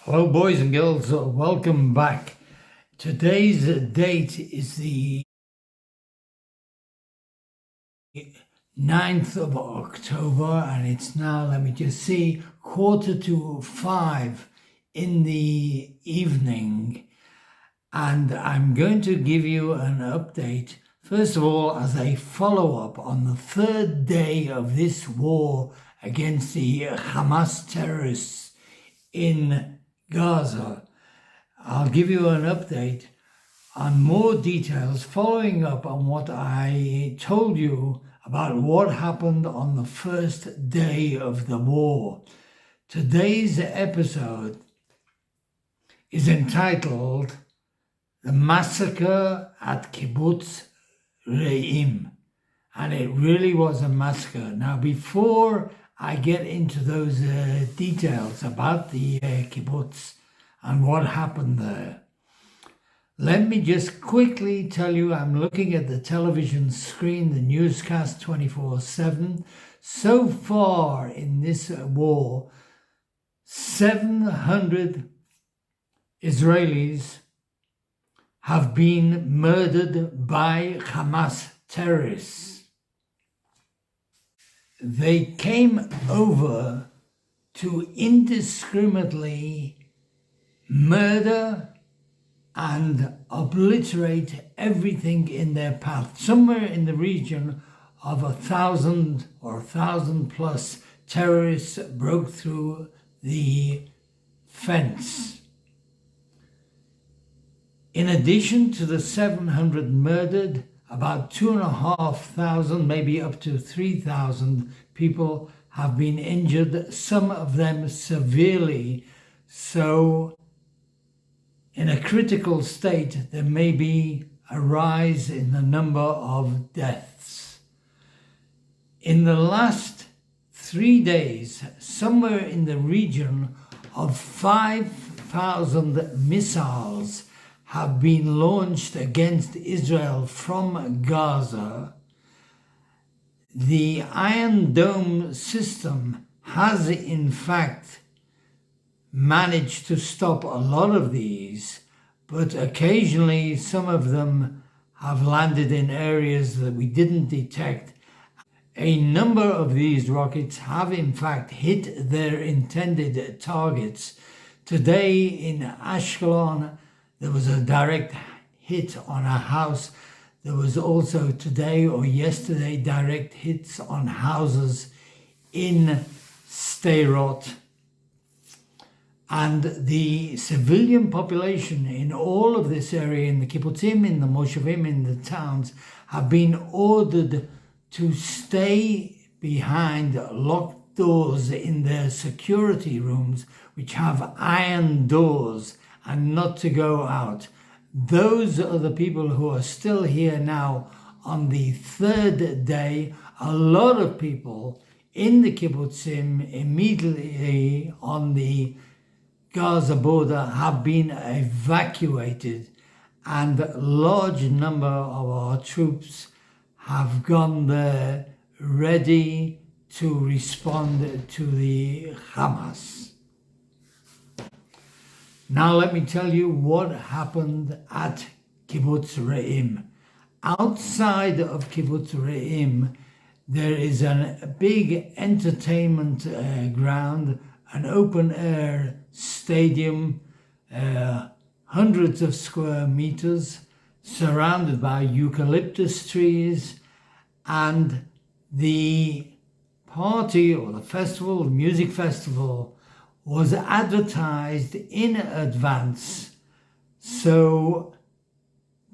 Hello boys and girls, welcome back. Today's date is the 9th of October and it's now, let me just see, 4:45 in the evening, and I'm going to give you an update, first of all, as a follow-up on the third day of this war against the Hamas terrorists in Gaza. I'll give you an update on more details following up on what I told you about what happened on the first day of the war. Today's episode is entitled The Massacre at Kibbutz Re'im, and it really was a massacre. Now, before I get into those details about the kibbutz and what happened there, let me just quickly tell you, I'm looking at the television screen, the newscast 24/7. So far in this war, 700 Israelis have been murdered by Hamas terrorists. They came over to indiscriminately murder and obliterate everything in their path. Somewhere in the region of 1,000 or 1,000 plus terrorists broke through the fence. In addition to the 700 murdered, about 2,500, maybe up to 3,000 people have been injured, some of them severely. So in a critical state, there may be a rise in the number of deaths. In the last 3 days, somewhere in the region of 5,000 missiles have been launched against Israel from Gaza. The Iron Dome system has in fact managed to stop a lot of these, but occasionally some of them have landed in areas that we didn't detect. A number of these rockets have in fact hit their intended targets. Today in Ashkelon, there was a direct hit on a house. There was also today or yesterday direct hits on houses in Sderot. And the civilian population in all of this area, in the kibbutzim, in the moshavim, in the towns, have been ordered to stay behind locked doors in their security rooms, which have iron doors, and not to go out. Those are the people who are still here now on the third day. A lot of people in the kibbutzim immediately on the Gaza border have been evacuated, and a large number of our troops have gone there ready to respond to the Hamas. Now let me tell you what happened at Kibbutz Re'im. Outside of Kibbutz Re'im, there is a big entertainment ground, an open-air stadium, hundreds of square meters, surrounded by eucalyptus trees, and the party or the festival, the music festival, was advertised in advance. So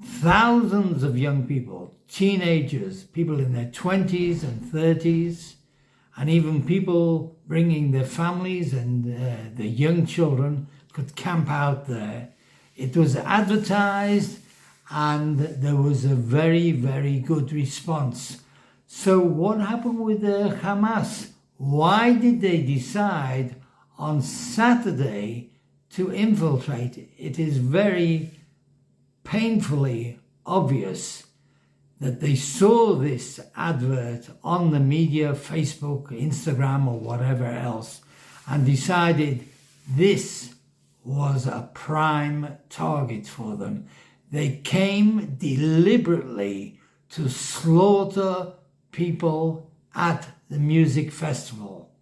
thousands of young people, teenagers, people in their 20s and 30s, and even people bringing their families and their young children could camp out there. It was advertised and there was a very, very good response. So what happened with the Hamas? Why did they decide on Saturday to infiltrate? It is very painfully obvious that they saw this advert on the media, Facebook, Instagram, or whatever else, and decided this was a prime target for them. They came deliberately to slaughter people at the music festival.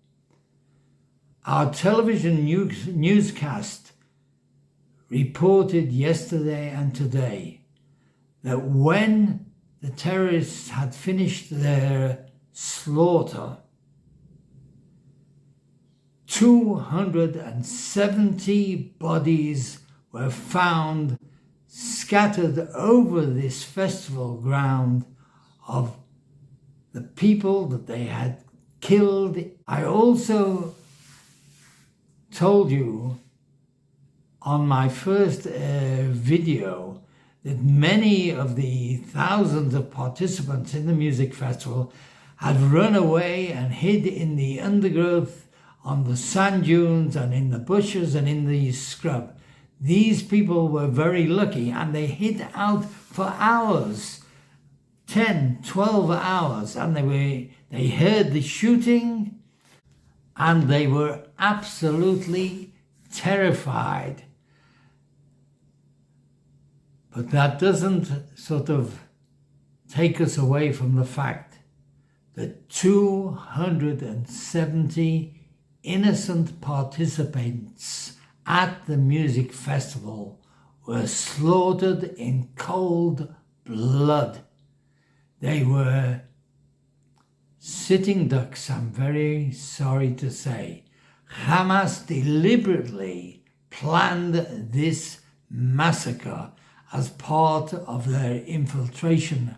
Our television newscast reported yesterday and today that when the terrorists had finished their slaughter, 270 bodies were found scattered over this festival ground of the people that they had killed. I also told you on my first video that many of the thousands of participants in the music festival had run away and hid in the undergrowth, on the sand dunes and in the bushes and in the scrub. These people were very lucky, and they hid out for hours, 10, 12 hours, and they heard the shooting and they were absolutely terrified. But that doesn't sort of take us away from the fact that 270 innocent participants at the music festival were slaughtered in cold blood. They were sitting ducks, I'm very sorry to say. Hamas deliberately planned this massacre as part of their infiltration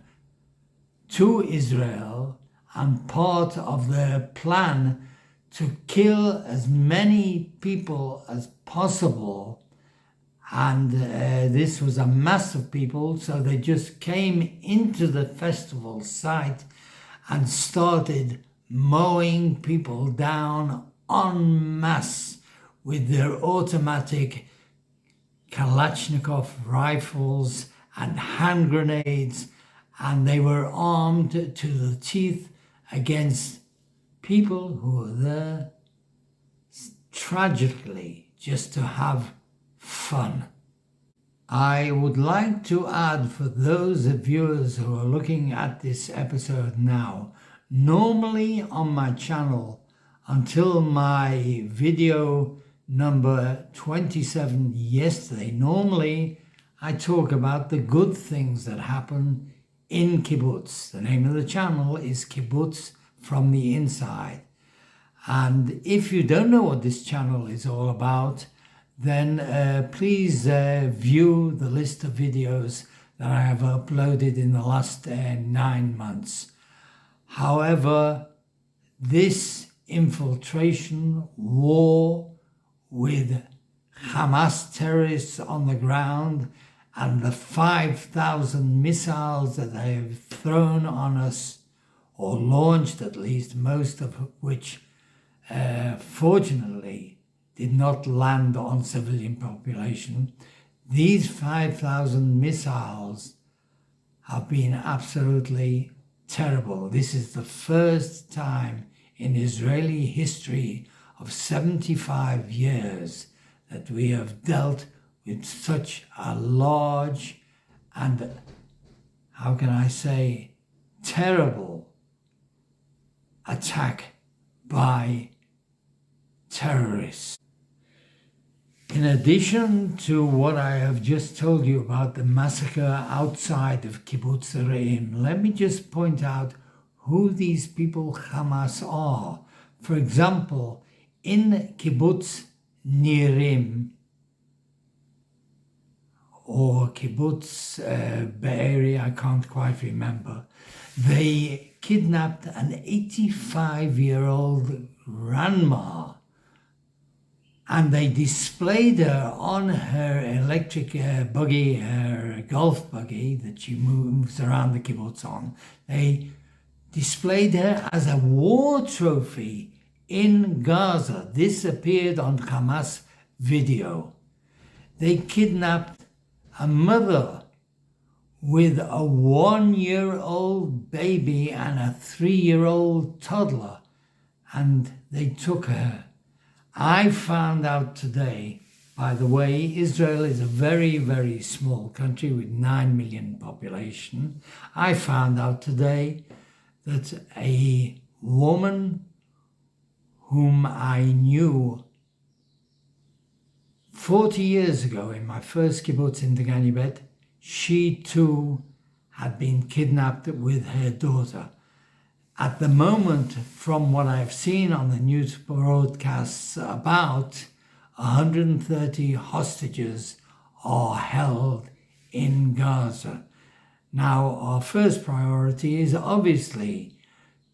to Israel and part of their plan to kill as many people as possible. And this was a mass of people, so they just came into the festival site and started mowing people down en masse with their automatic Kalashnikov rifles and hand grenades, and they were armed to the teeth against people who were there tragically just to have fun. I would like to add, for those viewers who are looking at this episode now, normally on my channel, until my video number 27 yesterday, normally I talk about the good things that happen in Kibbutz. The name of the channel is Kibbutz from the Inside. And if you don't know what this channel is all about, then please view the list of videos that I have uploaded in the last 9 months. However, this infiltration war with Hamas terrorists on the ground and the 5,000 missiles that they have thrown on us, or launched at least, most of which fortunately did not land on civilian population. These 5,000 missiles have been absolutely terrible. This is the first time in Israeli history of 75 years that we have dealt with such a large and, how can I say, terrible attack by terrorists. In addition to what I have just told you about the massacre outside of Kibbutz Re'im, let me just point out who these people Hamas are. For example, in Kibbutz Nirim, or Kibbutz Be'eri, I can't quite remember, they kidnapped an 85-year-old grandma, and they displayed her on her electric buggy, her golf buggy that she moves around the kibbutz on. They displayed her as a war trophy in Gaza. This appeared on Hamas video. They kidnapped a mother with a 1-year-old baby and a 3-year-old toddler, and they took her. I found out today By the way, Israel is a very, very small country with 9 million population. I found out today that a woman whom I knew 40 years ago in my first kibbutz in the Ganibet, she too had been kidnapped with her daughter. At the moment, from what I've seen on the news broadcasts, about 130 hostages are held in Gaza. Now, our first priority is obviously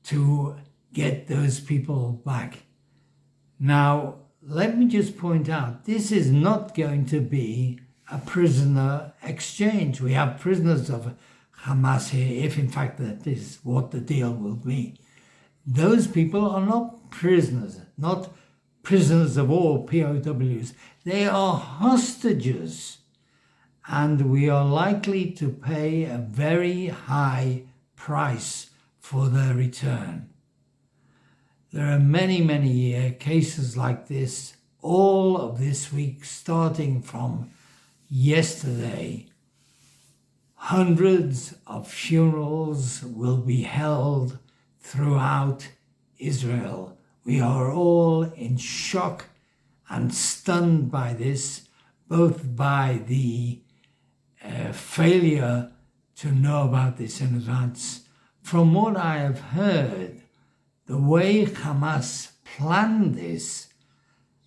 to get those people back. Now, let me just point out, this is not going to be a prisoner exchange. We have prisoners of Hamas here, if in fact that is what the deal will be. Those people are not prisoners of war, POWs. They are hostages, and we are likely to pay a very high price for their return. There are many, many cases like this, all of this week, starting from yesterday. Hundreds of funerals will be held throughout Israel. We are all in shock and stunned by this, both by the failure to know about this in advance. From what I have heard, the way Hamas planned this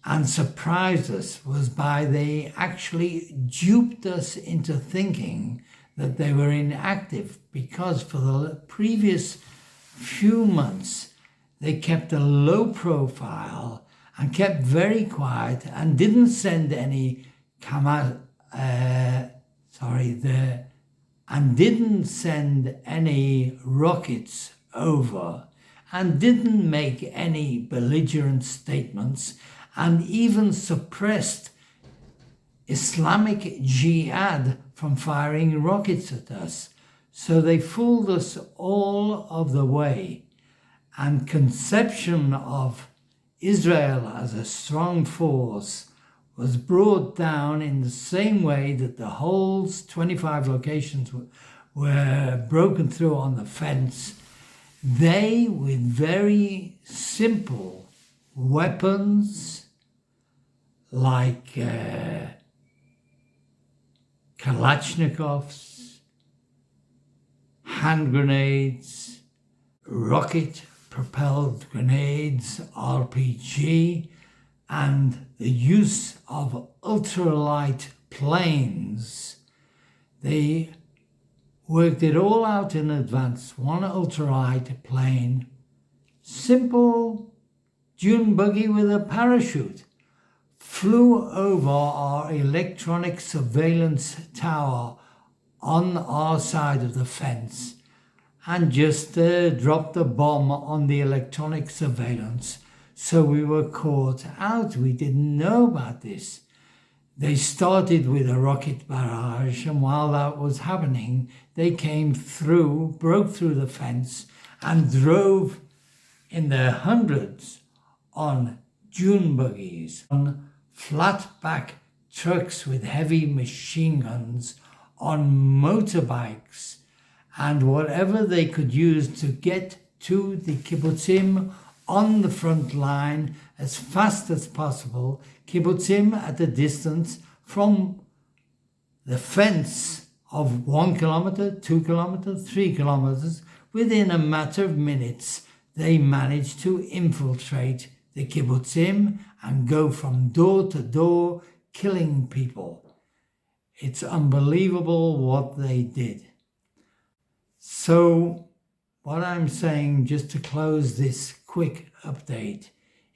and surprised us was by they actually duped us into thinking that they were inactive, because for the previous few months they kept a low profile and kept very quiet and didn't send any didn't send any rockets over, and didn't make any belligerent statements, and even suppressed Islamic Jihad from firing rockets at us. So they fooled us all of the way. And conception of Israel as a strong force was brought down in the same way that the holes, 25 locations, were broken through on the fence. They, with very simple weapons like Kalashnikovs, hand grenades, rocket-propelled grenades, RPG, and the use of ultralight planes. They worked it all out in advance. One ultralight plane, simple dune buggy with a parachute, flew over our electronic surveillance tower on our side of the fence and just dropped a bomb on the electronic surveillance. So we were caught out. We didn't know about this. They started with a rocket barrage, and while that was happening, they came through, broke through the fence, and drove in their hundreds on dune buggies, on flat-back trucks with heavy machine guns, on motorbikes, and whatever they could use to get to the kibbutzim on the front line as fast as possible. Kibbutzim at a distance from the fence of 1 kilometer, 2 kilometers, 3 kilometers. Within a matter of minutes, they managed to infiltrate the kibbutzim and go from door to door, killing people. It's unbelievable what they did. So what I'm saying, just to close this quick update,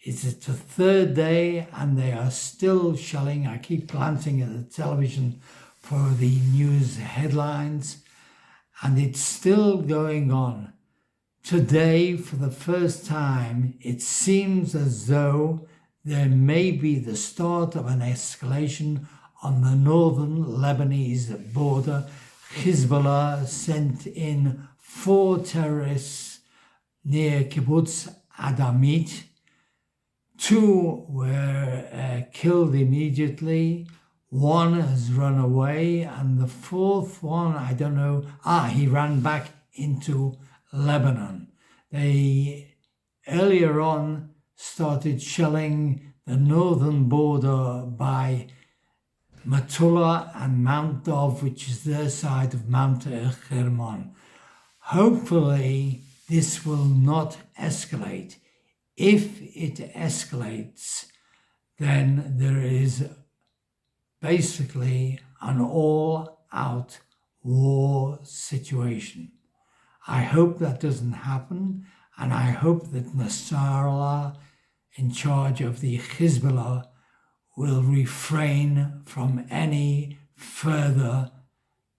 is it's the third day and they are still shelling. I keep glancing at the television for the news headlines, and it's still going on. Today, for the first time, it seems as though there may be the start of an escalation on the northern Lebanese border. Hezbollah sent in 4 terrorists near Kibbutz Adamit 2 were killed immediately. 1 has run away, and the 4th one, I don't know, he ran back into Lebanon. They earlier on started shelling the northern border by Metula and Mount Dov, which is their side of Mount Hermon. Hopefully this will not escalate. If it escalates, then there is basically an all-out war situation. I hope that doesn't happen, and I hope that Nasrallah, in charge of the Hezbollah, will refrain from any further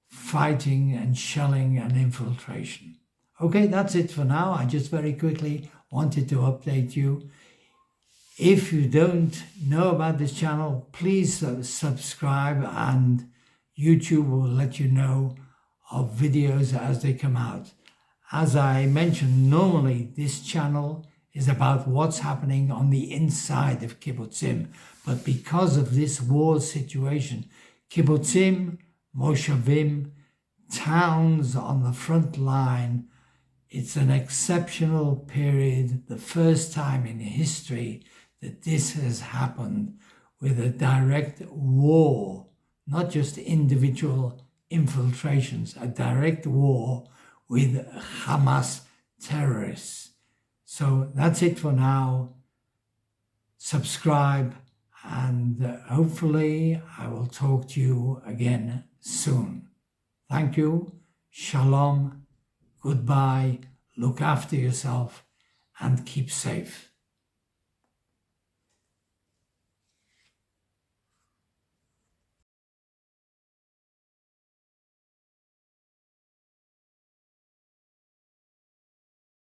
fighting and shelling and infiltration. Okay, that's it for now. I just very quickly wanted to update you. If you don't know about this channel, please subscribe, and YouTube will let you know of videos as they come out. As I mentioned, normally this channel is about what's happening on the inside of kibbutzim, but because of this war situation, kibbutzim, moshavim, towns on the front line, it's an exceptional period, the first time in history that this has happened, with a direct war, not just individual infiltrations, a direct war with Hamas terrorists. So that's it for now. Subscribe, and hopefully I will talk to you again soon. Thank you. Shalom. Goodbye. Look after yourself and keep safe.